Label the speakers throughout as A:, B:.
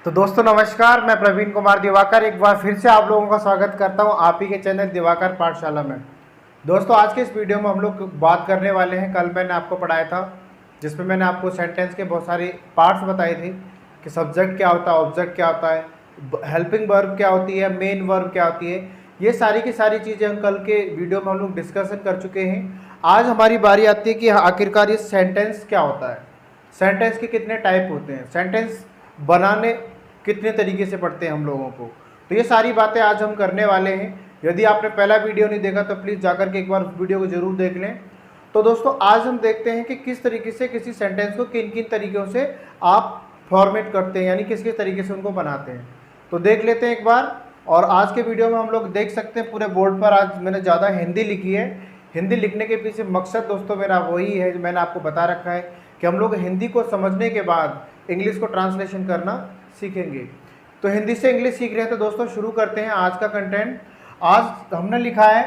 A: तो दोस्तों नमस्कार, मैं प्रवीण कुमार दिवाकर एक बार फिर से आप लोगों का स्वागत करता हूं आप ही के चैनल दिवाकर पाठशाला में। दोस्तों आज के इस वीडियो में हम लोग बात करने वाले हैं, कल मैंने आपको पढ़ाया था जिसमें मैंने आपको सेंटेंस के बहुत सारे पार्ट्स बताए थे कि सब्जेक्ट क्या होता है, ऑब्जेक्ट क्या होता है, हेल्पिंग वर्ब क्या होती है, मेन वर्ब क्या होती है। ये सारी की सारी चीज़ें हम कल के वीडियो में हम लोग डिस्कशन कर चुके हैं। आज हमारी बारी आती है कि आखिरकार ये सेंटेंस क्या होता है, सेंटेंस के कितने टाइप होते हैं, सेंटेंस बनाने कितने तरीके से पढ़ते हैं हम लोगों को। तो ये सारी बातें आज हम करने वाले हैं। यदि आपने पहला वीडियो नहीं देखा तो प्लीज़ जाकर के एक बार उस वीडियो को ज़रूर देख लें। तो दोस्तों आज हम देखते हैं कि किस तरीके से किसी सेंटेंस को किन किन तरीक़ों से आप फॉर्मेट करते हैं, यानी किस किस तरीके से उनको बनाते हैं। तो देख लेते हैं एक बार। और आज के वीडियो में हम लोग देख सकते हैं पूरे बोर्ड पर आज मैंने ज़्यादा हिंदी लिखी है। हिंदी लिखने के पीछे मकसद दोस्तों मेरा वही है जो मैंने आपको बता रखा है कि हम लोग हिंदी को समझने के बाद इंग्लिश को ट्रांसलेशन करना सीखेंगे। तो हिंदी से इंग्लिश सीख रहे हैं तो दोस्तों शुरू करते हैं आज का कंटेंट। आज हमने लिखा है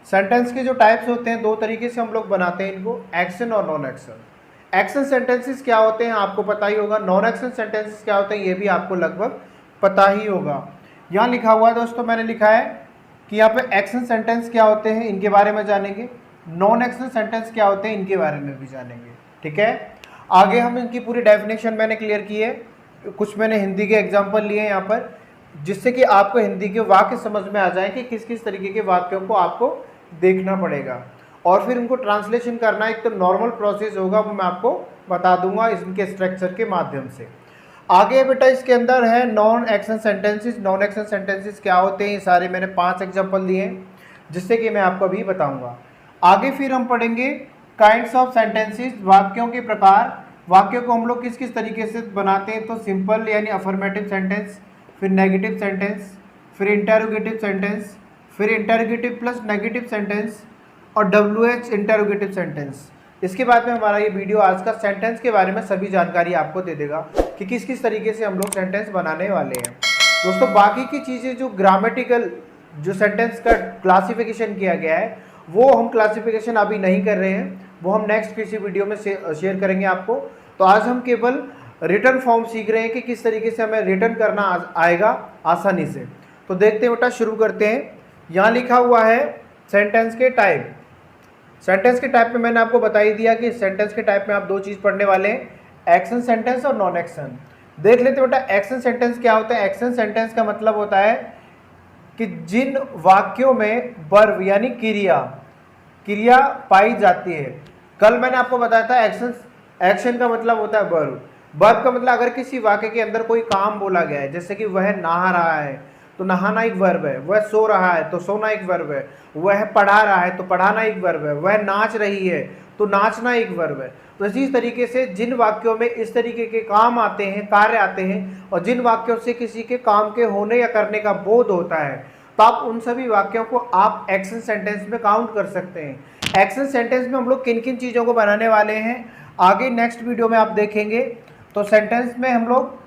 A: सेंटेंस के जो टाइप्स होते हैं, दो तरीके से हम लोग बनाते हैं इनको, एक्शन और नॉन एक्शन। एक्शन सेंटेंसेस क्या होते हैं आपको पता ही होगा, नॉन एक्शन सेंटेंसेस क्या होते हैं ये भी आपको लगभग पता ही होगा। यहाँ लिखा हुआ है दोस्तों, मैंने लिखा है कि यहाँ पे एक्शन सेंटेंस क्या होते हैं इनके बारे में जानेंगे, नॉन एक्शन सेंटेंस क्या होते हैं इनके बारे में भी जानेंगे। ठीक है, आगे हम इनकी पूरी डेफिनेशन मैंने क्लियर की है, कुछ मैंने हिंदी के एग्जाम्पल लिए हैं यहाँ पर, जिससे कि आपको हिंदी के वाक्य समझ में आ जाए कि किस किस तरीके के वाक्यों को आपको देखना पड़ेगा और फिर उनको ट्रांसलेशन करना एक तो नॉर्मल प्रोसेस होगा, वो मैं आपको बता दूंगा इनके स्ट्रक्चर के माध्यम से। आगे बेटा इसके अंदर है non action sentences. Non action sentences क्या होते हैं ये सारे मैंने 5 एग्जाम्पल दिए हैं जिससे कि मैं आपको अभी बताऊँगा। आगे फिर हम पढ़ेंगे काइंड्स ऑफ सेंटेंसेस, वाक्यों के प्रकार, वाक्यों को हम लोग किस किस तरीके से बनाते हैं। तो सिंपल यानी अफर्मेटिव सेंटेंस, फिर नेगेटिव सेंटेंस, फिर इंटरोगेटिव सेंटेंस, फिर इंटरोगेटिव प्लस नेगेटिव सेंटेंस और WH इंटरोगेटिव सेंटेंस। इसके बाद में हमारा ये वीडियो आज का सेंटेंस के बारे में सभी जानकारी आपको दे देगा कि किस किस तरीके से हम लोग सेंटेंस बनाने वाले हैं। दोस्तों बाकी की चीज़ें जो ग्रामेटिकल जो सेंटेंस का क्लासिफिकेशन किया गया है वो हम क्लासिफिकेशन अभी नहीं कर रहे हैं, वो हम नेक्स्ट किसी वीडियो में शेयर करेंगे आपको। तो आज हम केवल रिटर्न फॉर्म सीख रहे हैं कि किस तरीके से हमें रिटर्न करना आएगा आसानी से। तो देखते हैं बेटा, शुरू करते हैं। यहाँ लिखा हुआ है सेंटेंस के टाइप। सेंटेंस के टाइप में मैंने आपको बता ही दिया कि सेंटेंस के टाइप में आप दो चीज़ पढ़ने वाले हैं, एक्शन सेंटेंस और नॉन एक्शन। देख लेते हैं बेटा एक्शन सेंटेंस क्या होता है। एक्शन सेंटेंस का मतलब होता है कि जिन वाक्यों में वर्ब यानी क्रिया पाई जाती है। कल मैंने आपको बताया था एक्शन का मतलब होता है वर्ब। वर्ब का मतलब अगर किसी वाक्य के अंदर कोई काम बोला गया है, जैसे कि वह नहा रहा है तो नहाना एक वर्ब है, वह सो रहा है तो सोना एक वर्ब है, वह पढ़ा रहा है तो पढ़ाना एक वर्ब है, वह नाच रही है तो नाचना एक वर्ब है। तो इसी तरीके से जिन वाक्यों में इस तरीके के काम आते हैं, कार्य आते हैं, और जिन वाक्यों से किसी के काम के होने या करने का बोध होता है, तो आप उन सभी वाक्यों को आप एक्शन सेंटेंस में काउंट कर सकते हैं। एक्शन सेंटेंस में हम लोग किन किन चीज़ों को बनाने वाले हैं आगे नेक्स्ट वीडियो में आप देखेंगे। तो सेंटेंस में हम लोग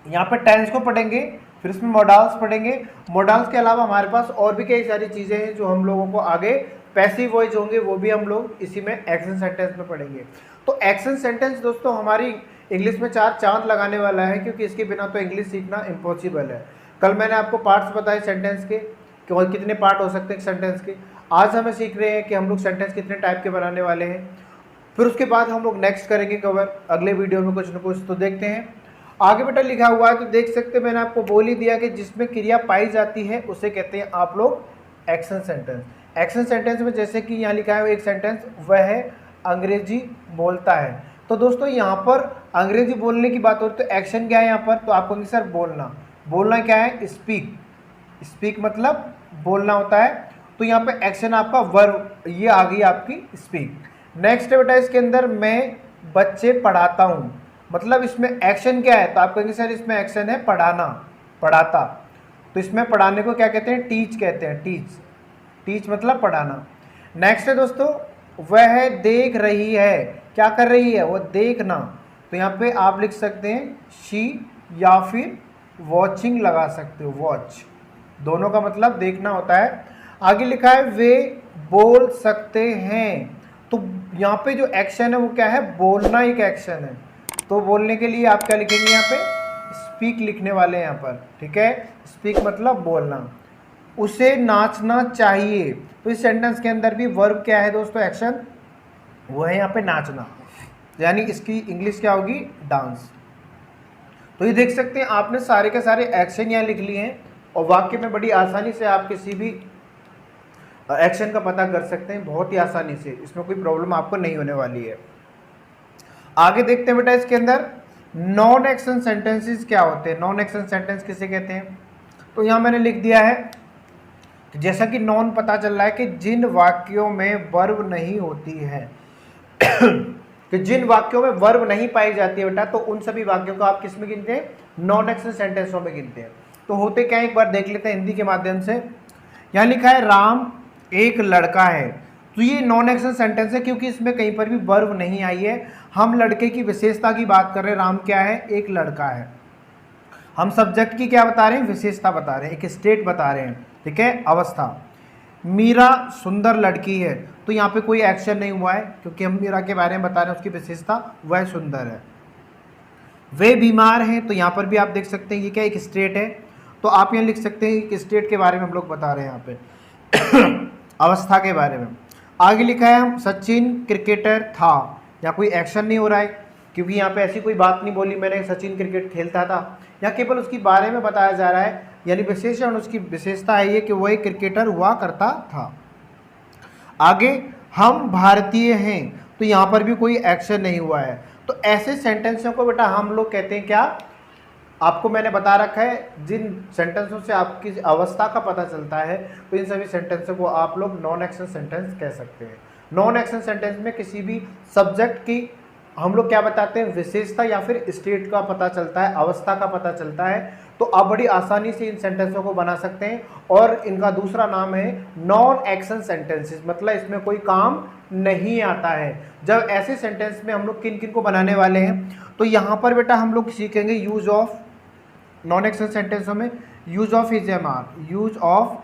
A: यहाँ पर टेंस को पढ़ेंगे, फिर इसमें मोडाल्स पढ़ेंगे। मोडाल्स के अलावा हमारे पास और भी कई सारी चीज़ें हैं जो हम लोगों को आगे पैसिव वॉइस होंगे, वो भी हम लोग इसी में एक्शन सेंटेंस में पढ़ेंगे। तो एक्शन सेंटेंस दोस्तों हमारी इंग्लिश में 4 चांद लगाने वाला है, क्योंकि इसके बिना तो इंग्लिश सीखना इम्पॉसिबल है। कल मैंने आपको पार्ट्स बताए सेंटेंस के कि और कितने पार्ट हो सकते हैं सेंटेंस के। आज हमें सीख रहे हैं कि हम लोग सेंटेंस कितने टाइप के बनाने वाले हैं, फिर उसके बाद हम लोग नेक्स्ट करेंगे कवर अगले वीडियो में कुछ न कुछ। तो देखते हैं आगे बेटा लिखा हुआ है, तो देख सकते हैं मैंने आपको बोल ही दिया कि जिसमें क्रिया पाई जाती है उसे कहते हैं आप लोग एक्शन सेंटेंस। एक्शन सेंटेंस में जैसे कि यहाँ लिखा है एक सेंटेंस, वह अंग्रेजी बोलता है। तो दोस्तों यहाँ पर अंग्रेजी बोलने की बात हो तो एक्शन क्या है यहाँ पर, तो आपको कहेंगे सर बोलना। बोलना क्या है, स्पीक। स्पीक मतलब बोलना होता है। तो यहाँ पे एक्शन आपका वर्ब, ये आ गई आपकी स्पीक। नेक्स्ट बेटा इसके अंदर मैं बच्चे पढ़ाता हूँ, मतलब इसमें एक्शन क्या है, तो आप कहेंगे सर इसमें एक्शन है पढ़ाना, पढ़ाता। तो इसमें पढ़ाने को क्या कहते हैं, टीच कहते हैं, टीच। टीच मतलब पढ़ाना। नेक्स्ट है दोस्तों, वह देख रही है, क्या कर रही है, वो देखना। तो यहाँ पे आप लिख सकते हैं शी या फिर वॉचिंग लगा सकते हो, वॉच। दोनों का मतलब देखना होता है। आगे लिखा है वे बोल सकते हैं, तो यहाँ पे जो एक्शन है वो क्या है, बोलना एक एक्शन है। तो बोलने के लिए आप क्या लिखेंगे यहाँ पे, स्पीक लिखने वाले हैं यहाँ पर, ठीक है। स्पीक मतलब बोलना। उसे नाचना चाहिए, तो इस सेंटेंस के अंदर भी वर्ब क्या है दोस्तों, एक्शन, वो है यहाँ पे नाचना, यानी इसकी इंग्लिश क्या होगी, डांस। तो ये देख सकते हैं आपने सारे के सारे एक्शन यहाँ लिख लिए हैं और वाक्य में बड़ी आसानी से आप किसी भी एक्शन का पता कर सकते हैं, बहुत ही आसानी से, इसमें कोई प्रॉब्लम आपको नहीं होने वाली है। आगे देखते हैं बेटा इसके अंदर नॉन एक्शन सेंटेंसेस क्या होते हैं। नॉन एक्शन सेंटेंस किसे कहते हैं, तो यहाँ मैंने लिख दिया है जैसा कि नॉन पता चल रहा है कि जिन वाक्यों में वर्ब नहीं होती है कि जिन वाक्यों में वर्ब नहीं पाई जाती है बेटा, तो उन सभी वाक्यों को आप किस में गिनते हैं, नॉन एक्शन सेंटेंसों में गिनते हैं। तो होते क्या है, एक बार देख लेते हैं हिंदी के माध्यम से। यहाँ लिखा है राम एक लड़का है, तो ये नॉन एक्शन सेंटेंस है क्योंकि इसमें कहीं पर भी वर्ब नहीं आई है। हम लड़के की विशेषता की बात कर रहे हैं, राम क्या है, एक लड़का है। हम सब्जेक्ट की क्या बता रहे हैं, विशेषता बता रहे हैं, एक स्टेट बता रहे हैं, ठीक है, अवस्था। मीरा सुंदर लड़की है, तो यहाँ पे कोई एक्शन नहीं हुआ है क्योंकि हम मीरा के बारे में बता रहे हैं, उसकी विशेषता वह सुंदर है। वे बीमार हैं, तो यहाँ पर भी आप देख सकते हैं ये क्या, एक स्टेट है, तो आप यहाँ लिख सकते हैं कि स्टेट के बारे में हम लोग बता रहे हैं यहाँ पे अवस्था के बारे में। आगे लिखा है सचिन क्रिकेटर था, यहाँ कोई एक्शन नहीं हो रहा है क्योंकि यहाँ पे ऐसी कोई बात नहीं बोली मैंने सचिन क्रिकेट खेलता था, यहाँ केवल उसके बारे में बताया जा रहा है, यानी विशेषण, उसकी विशेषता है ये कि वह एक क्रिकेटर हुआ करता था। आगे हम भारतीय हैं, तो यहाँ पर भी कोई एक्शन नहीं हुआ है। तो ऐसे सेंटेंसों को बेटा हम लोग कहते हैं क्या, आपको मैंने बता रखा है जिन सेंटेंसों से आपकी अवस्था का पता चलता है, तो इन सभी सेंटेंसों को आप लोग नॉन एक्शन सेंटेंस कह सकते हैं। नॉन एक्शन सेंटेंस में किसी भी सब्जेक्ट की हम लोग क्या बताते हैं, विशेषता या फिर स्टेट का पता चलता है, अवस्था का पता चलता है, तो आप बड़ी आसानी से इन सेंटेंसों को बना सकते हैं। और इनका दूसरा नाम है नॉन एक्शन सेंटेंसेस, मतलब इसमें कोई काम नहीं आता है। जब ऐसे सेंटेंस में हम लोग किन किन को बनाने वाले हैं, तो यहाँ पर बेटा हम लोग सीखेंगे यूज ऑफ, नॉन एक्शन सेंटेंसों में use of is am are, use of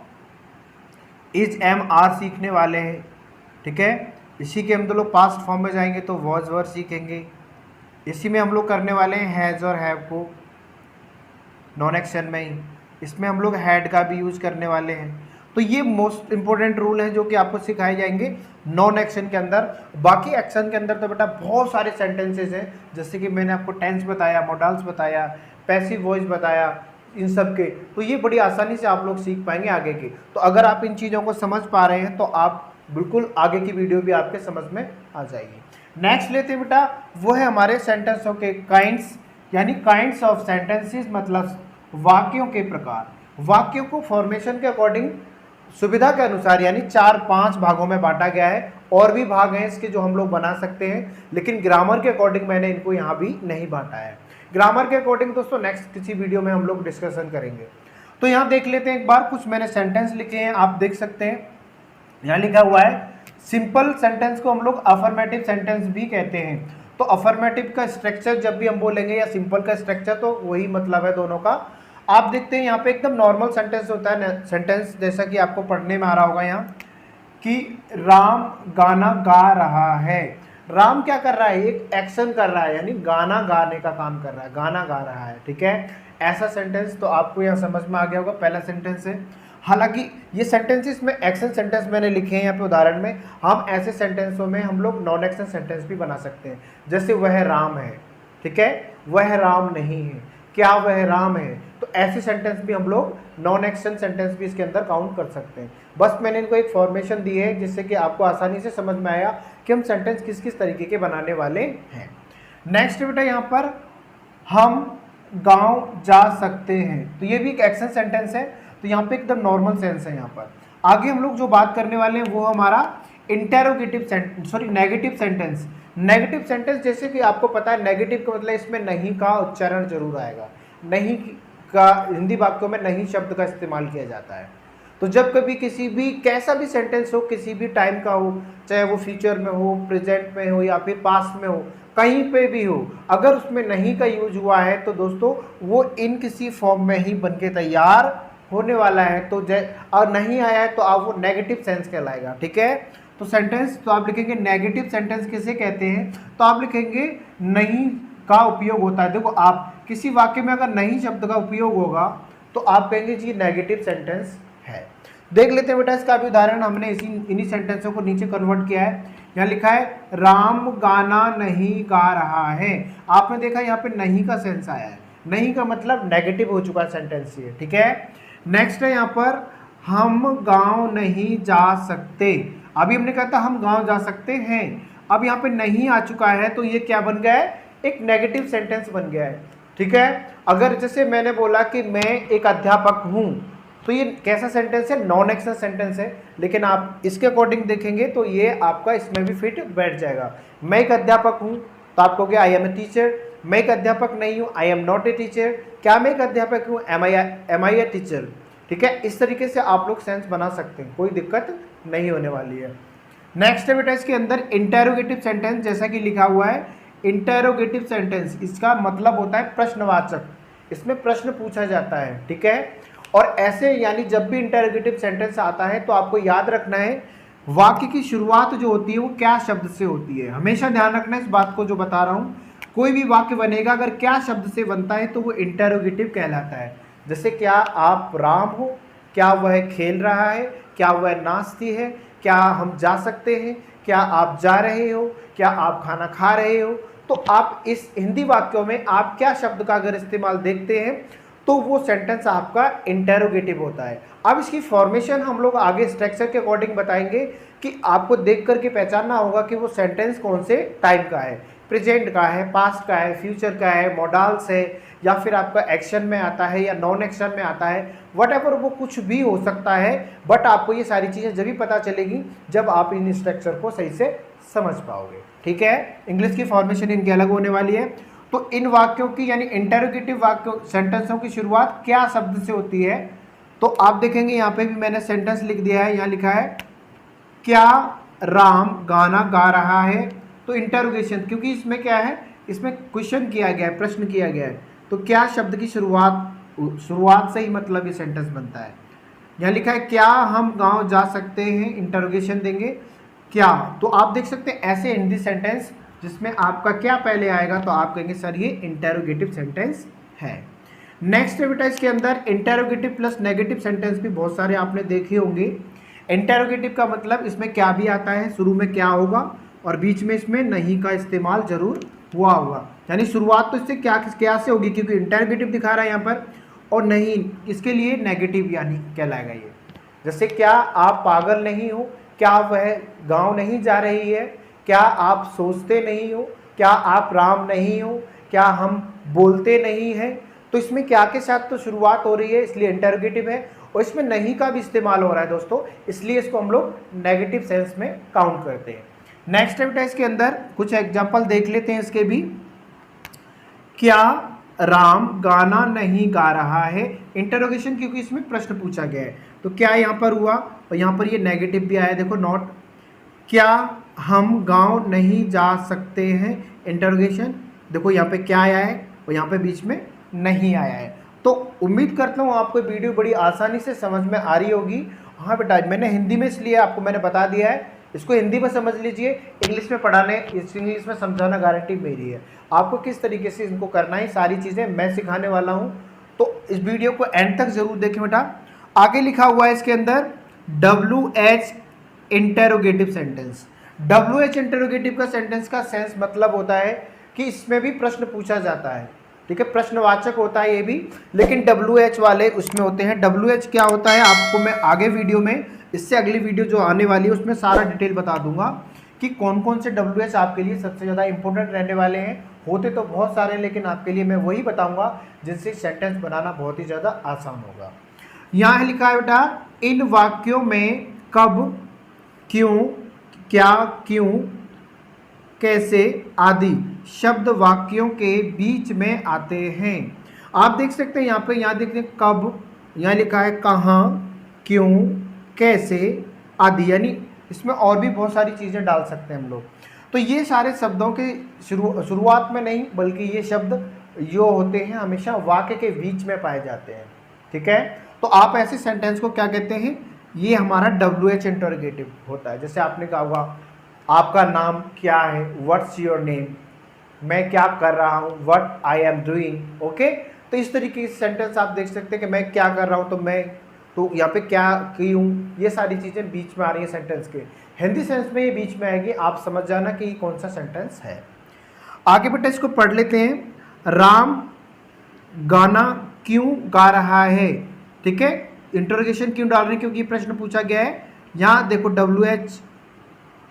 A: is am are सीखने वाले हैं, ठीक है। इसी के हम तो लोग पास्ट फॉर्म में जाएंगे तो वॉज वर सीखेंगे। इसी में हम लोग करने वाले हैं हैज़ और हैव को, नॉन एक्शन में ही। इसमें हम लोग हैड का भी यूज़ करने वाले हैं। तो ये मोस्ट इंपॉर्टेंट रूल हैं जो कि आपको सिखाए जाएंगे नॉन एक्शन के अंदर। बाकी एक्शन के अंदर तो बेटा बहुत सारे सेंटेंसेस हैं, जैसे कि मैंने आपको टेंस बताया, मॉडल्स बताया, पैसिव वॉइस बताया, इन सब के, तो ये बड़ी आसानी से आप लोग सीख पाएंगे आगे की। तो अगर आप इन चीज़ों को समझ पा रहे हैं तो आप बिल्कुल आगे की वीडियो भी आपके समझ में आ जाएगी। नेक्स्ट लेते हैं बेटा, वो है हमारे सेंटेंसों के काइंड्स, यानी काइंड्स ऑफ सेंटेंसेस, मतलब वाक्यों के प्रकार। वाक्यों को फॉर्मेशन के अकॉर्डिंग सुविधा के अनुसार यानी 4-5 भागों में बांटा गया है। और भी भाग हैं इसके जो हम लोग बना सकते हैं, लेकिन ग्रामर के अकॉर्डिंग मैंने इनको यहाँ भी नहीं बांटा है। ग्रामर के अकॉर्डिंग दोस्तों नेक्स्ट किसी वीडियो में हम लोग डिस्कशन करेंगे। तो यहाँ देख लेते हैं एक बार, कुछ मैंने सेंटेंस लिखे हैं, आप देख सकते हैं। यहाँ लिखा हुआ है सिंपल सेंटेंस को हम लोग अफर्मेटिव सेंटेंस भी कहते हैं। तो अफर्मेटिव का स्ट्रक्चर जब भी हम बोलेंगे या सिंपल का स्ट्रक्चर, तो वही मतलब है दोनों का। आप देखते हैं यहाँ पे एकदम नॉर्मल सेंटेंस होता है, सेंटेंस जैसा कि आपको पढ़ने में आ रहा होगा यहाँ कि राम गाना गा रहा है। राम क्या कर रहा है, एक एक्शन कर रहा है, यानी गाना गाने का काम कर रहा है, गाना गा रहा है, ठीक है। ऐसा सेंटेंस तो आपको यहाँ समझ में आ गया होगा, पहला सेंटेंस है। हालांकि ये सेंटेंसेस में एक्शन सेंटेंस मैंने लिखे हैं यहाँ पे उदाहरण में। हम ऐसे सेंटेंसों में हम लोग नॉन एक्शन सेंटेंस भी बना सकते हैं, जैसे वह राम है, ठीक है, वह राम नहीं है, क्या वह राम है। तो ऐसे सेंटेंस भी हम लोग नॉन एक्शन सेंटेंस भी इसके अंदर काउंट कर सकते हैं। बस मैंने इनको एक फॉर्मेशन दी है जिससे कि आपको आसानी से समझ में आया कि हम सेंटेंस किस किस तरीके के बनाने वाले हैं। नेक्स्ट बेटा यहाँ पर हम गांव जा सकते हैं, तो ये भी एक एक्शन सेंटेंस है। तो यहाँ पे एकदम नॉर्मल सेंस है यहाँ पर। आगे हम लोग जो बात करने वाले हैं वो हमारा interrogative sentence, sorry negative sentence. Negative sentence जैसे कि आपको पता है नेगेटिव का मतलब इसमें नहीं का उच्चारण जरूर आएगा। नहीं का हिंदी वाक्यों में नहीं शब्द का इस्तेमाल किया जाता है। तो जब कभी किसी भी कैसा भी सेंटेंस हो, किसी भी टाइम का हो, चाहे वो फ्यूचर में हो, प्रेजेंट में हो या फिर पास्ट में हो, कहीं पे भी हो, अगर उसमें नहीं का यूज हुआ है तो दोस्तों वो इन किसी फॉर्म में ही बन के तैयार होने वाला है। तो और नहीं आया है तो आप वो नेगेटिव सेंस कहलाएगा, ठीक है। तो सेंटेंस तो आप लिखेंगे नेगेटिव सेंटेंस किसे कहते हैं, तो आप लिखेंगे नहीं का उपयोग होता है। देखो आप किसी वाक्य में अगर नहीं शब्द का उपयोग होगा तो आप कहेंगे जी नेगेटिव सेंटेंस है। देख लेते हैं बेटा इसका भी उदाहरण, हमने इन्हीं सेंटेंसों को नीचे कन्वर्ट किया है। यहाँ लिखा है राम गाना नहीं गा रहा है। आपने देखा यहाँ पे नहीं का सेंस आया है, नहीं का मतलब नेगेटिव हो चुका सेंटेंस ये, ठीक है। नेक्स्ट है यहाँ पर हम गांव नहीं जा सकते। अभी हमने कहा था हम गांव जा सकते हैं, अब यहाँ पे नहीं आ चुका है तो ये क्या बन गया है, एक नेगेटिव सेंटेंस बन गया है, ठीक है। अगर जैसे मैंने बोला कि मैं एक अध्यापक हूँ तो ये कैसा सेंटेंस है, नॉन एक्शन सेंटेंस है, लेकिन आप इसके अकॉर्डिंग देखेंगे तो ये आपका इसमें भी फिट बैठ जाएगा। मैं एक अध्यापक हूँ तो आप कहोगे आई एम ए टीचर। मैं एक अध्यापक नहीं हूँ, I am not a teacher. क्या मैं एक अध्यापक हूँ, एम आई ए टीचर, ठीक है। इस तरीके से आप लोग सेंस बना सकते हैं, कोई दिक्कत नहीं होने वाली है। नेक्स्ट है बेटा इसके अंदर इंटेरोगेटिव सेंटेंस, जैसा कि लिखा हुआ है इंटेरोगेटिव सेंटेंस, इसका मतलब होता है प्रश्नवाचक, इसमें प्रश्न पूछा जाता है, ठीक है। और ऐसे यानी जब भी इंटेरोगेटिव सेंटेंस आता है तो आपको याद रखना है वाक्य की शुरुआत जो होती है वो क्या शब्द से होती है। हमेशा ध्यान रखना है इस बात को जो बता रहा हूँ, कोई भी वाक्य बनेगा अगर क्या शब्द से बनता है तो वो इंटेरोगेटिव कहलाता है। जैसे क्या आप राम हो, क्या वह खेल रहा है, क्या वह नाचती है, क्या हम जा सकते हैं, क्या आप जा रहे हो, क्या आप खाना खा रहे हो। तो आप इस हिंदी वाक्यों में आप क्या शब्द का अगर इस्तेमाल देखते हैं तो वो सेंटेंस आपका इंटेरोगेटिव होता है। अब इसकी फॉर्मेशन हम लोग आगे स्ट्रक्चर के अकॉर्डिंग बताएंगे कि आपको देख करके पहचानना होगा कि वो सेंटेंस कौन से टाइप का है, प्रेजेंट का है, पास्ट का है, फ्यूचर का है, मॉडल्स है, या फिर आपका एक्शन में आता है या नॉन एक्शन में आता है, वटएवर वो कुछ भी हो सकता है। बट आपको ये सारी चीज़ें जब भी पता चलेगी जब आप इन स्ट्रक्चर को सही से समझ पाओगे, ठीक है। इंग्लिश की फॉर्मेशन इनकी अलग होने वाली है। तो इन वाक्यों की यानी इंटेरोगेटिव वाक्यों सेंटेंसों की शुरुआत क्या शब्द से होती है, तो आप देखेंगे यहाँ पे भी मैंने सेंटेंस लिख दिया है। यहाँ लिखा है क्या राम गाना गा रहा है, तो इंटेरोगेशन, क्योंकि इसमें क्या है, इसमें क्वेश्चन किया गया है, प्रश्न किया गया है, तो क्या शब्द की शुरुआत से ही मतलब ये सेंटेंस बनता है। यहाँ लिखा है क्या हम गांव जा सकते हैं, इंटेरोगेशन देंगे क्या, तो आप देख सकते हैं ऐसे हिंदी सेंटेंस जिसमें आपका क्या पहले आएगा तो आप कहेंगे सर ये इंटेरोगेटिव सेंटेंस है। नेक्स्ट है बेटा इसके अंदर इंटेरोगेटिव प्लस नेगेटिव सेंटेंस भी बहुत सारे आपने देखे होंगे। इंटेरोगेटिव का मतलब इसमें क्या भी आता है, शुरू में क्या होगा और बीच में इसमें नहीं का इस्तेमाल जरूर हुआ होगा, यानी शुरुआत तो इससे क्या से होगी, क्योंकि इंटेरोगेटिव दिखा रहा है यहाँ पर, और नहीं इसके लिए नेगेटिव यानी कहलाएगा ये। जैसे क्या आप पागल नहीं हो, क्या वह गांव नहीं जा रही है, क्या आप सोचते नहीं हो, क्या आप राम नहीं हो, क्या हम बोलते नहीं हैं। तो इसमें क्या के साथ तो शुरुआत हो रही है इसलिए इंटेरोगेटिव है, और इसमें नहीं का भी इस्तेमाल हो रहा है दोस्तों, इसलिए इसको हम लोग नेगेटिव सेंस में काउंट करते हैं। नेक्स्ट है बेटा इसके अंदर कुछ एग्जाम्पल देख लेते हैं इसके भी। क्या राम गाना नहीं गा रहा है, इंटरोगेशन, क्योंकि इसमें प्रश्न पूछा गया है तो क्या यहाँ पर हुआ, और यहाँ पर ये नेगेटिव भी आया, देखो नॉट। क्या हम गांव नहीं जा सकते हैं, इंटरोगेशन, देखो यहाँ पे क्या आया है और यहाँ पे बीच में नहीं आया है। तो उम्मीद करता हूँ आपको वीडियो बड़ी आसानी से समझ में आ रही होगी। हाँ बेटा मैंने हिंदी में इसलिए आपको मैंने बता दिया है, इसको हिंदी में समझ लीजिए, इंग्लिश में पढ़ाने इंग्लिश में समझाना गारंटी मेरी है। आपको किस तरीके से इनको करना है सारी चीज़ें मैं सिखाने वाला हूँ, तो इस वीडियो को एंड तक जरूर देखें बेटा। आगे लिखा हुआ है इसके अंदर WH interrogative sentence. WH interrogative का सेंटेंस का सेंस मतलब होता है कि इसमें भी प्रश्न पूछा जाता है, ठीक है, प्रश्नवाचक होता है ये भी, लेकिन WH वाले उसमें होते हैं। WH क्या होता है आपको मैं आगे वीडियो में, इससे अगली वीडियो जो आने वाली है उसमें सारा डिटेल बता दूंगा कि कौन कौन से WH आपके लिए सबसे ज़्यादा इंपॉर्टेंट रहने वाले हैं। होते तो बहुत सारे, लेकिन आपके लिए मैं वही बताऊंगा जिनसे सेंटेंस बनाना बहुत ही ज़्यादा आसान होगा। यहाँ लिखा है बेटा इन वाक्यों में कब, क्यों, क्या, क्यों, कैसे आदि शब्द वाक्यों के बीच में आते हैं। आप देख सकते हैं यहाँ पे, यहाँ देखते हैं कब, यहाँ लिखा है कहाँ, क्यों, कैसे आदि, यानी इसमें और भी बहुत सारी चीज़ें डाल सकते हैं हम लोग। तो ये सारे शब्दों के शुरुआत में नहीं, बल्कि ये शब्द जो होते हैं हमेशा वाक्य के बीच में पाए जाते हैं, ठीक है। तो आप ऐसे सेंटेंस को क्या कहते हैं, ये हमारा WH इंटरोगेटिव होता है। जैसे आपने कहा होगा आपका नाम क्या है, व्हाट्स योर नेम, मैं क्या कर रहा हूँ, what I am doing. Okay, तो इस तरीके के सेंटेंस आप देख सकते हैं कि मैं क्या कर रहा हूँ, तो यहाँ पे क्या की हूँ, ये सारी चीज़ें बीच में आ रही है सेंटेंस के। हिंदी सेंस में ये बीच में आएगी, आप समझ जाना कि ये कौन सा सेंटेंस है। आगे बेटा इसको पढ़ लेते हैं। राम गाना क्यों गा रहा है, ठीक है, इंटरोगेशन क्यों डाल रहे हैं, क्योंकि प्रश्न पूछा गया है। यहाँ देखो WH,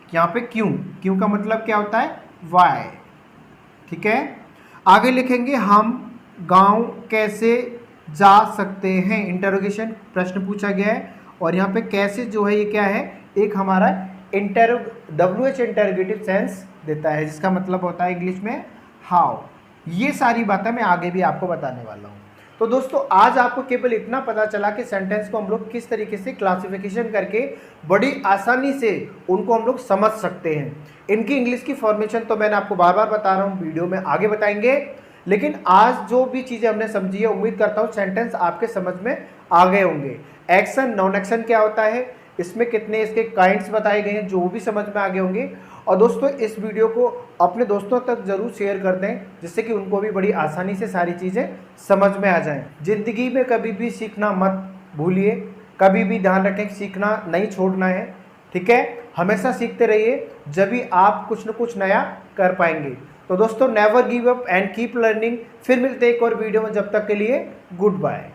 A: यहाँ पे क्यों का मतलब क्या होता है, वाई, ठीक है। आगे लिखेंगे हम गांव कैसे जा सकते हैं, इंटरोगेशन प्रश्न पूछा गया है, और यहाँ पे कैसे जो है ये क्या है, एक हमारा WH इंटरोगेटिव सेंस देता है, जिसका मतलब होता है इंग्लिश में हाउ। ये सारी बातें मैं आगे भी आपको बताने वाला हूँ। तो दोस्तों आज आपको केवल इतना पता चला कि सेंटेंस को हम लोग किस तरीके से क्लासिफिकेशन करके बड़ी आसानी से उनको हम लोग समझ सकते हैं। इनकी इंग्लिश की फॉर्मेशन तो मैंने आपको बार बार बता रहा हूँ, वीडियो में आगे बताएंगे, लेकिन आज जो भी चीज़ें हमने समझी है, उम्मीद करता हूँ सेंटेंस आपके समझ में आ गए होंगे। एक्शन नॉन एक्शन क्या होता है, इसमें कितने इसके काइंड्स बताए गए हैं, जो भी समझ में आ गए होंगे। और दोस्तों इस वीडियो को अपने दोस्तों तक ज़रूर शेयर कर दें, जिससे कि उनको भी बड़ी आसानी से सारी चीज़ें समझ में आ जाएं। ज़िंदगी में कभी भी सीखना मत भूलिए, कभी भी ध्यान रखें सीखना नहीं छोड़ना है, ठीक है, हमेशा सीखते रहिए, जब भी आप कुछ न कुछ नया कर पाएंगे। तो दोस्तों never give up and keep learning. फिर मिलते हैं एक और वीडियो में, जब तक के लिए गुड बाय।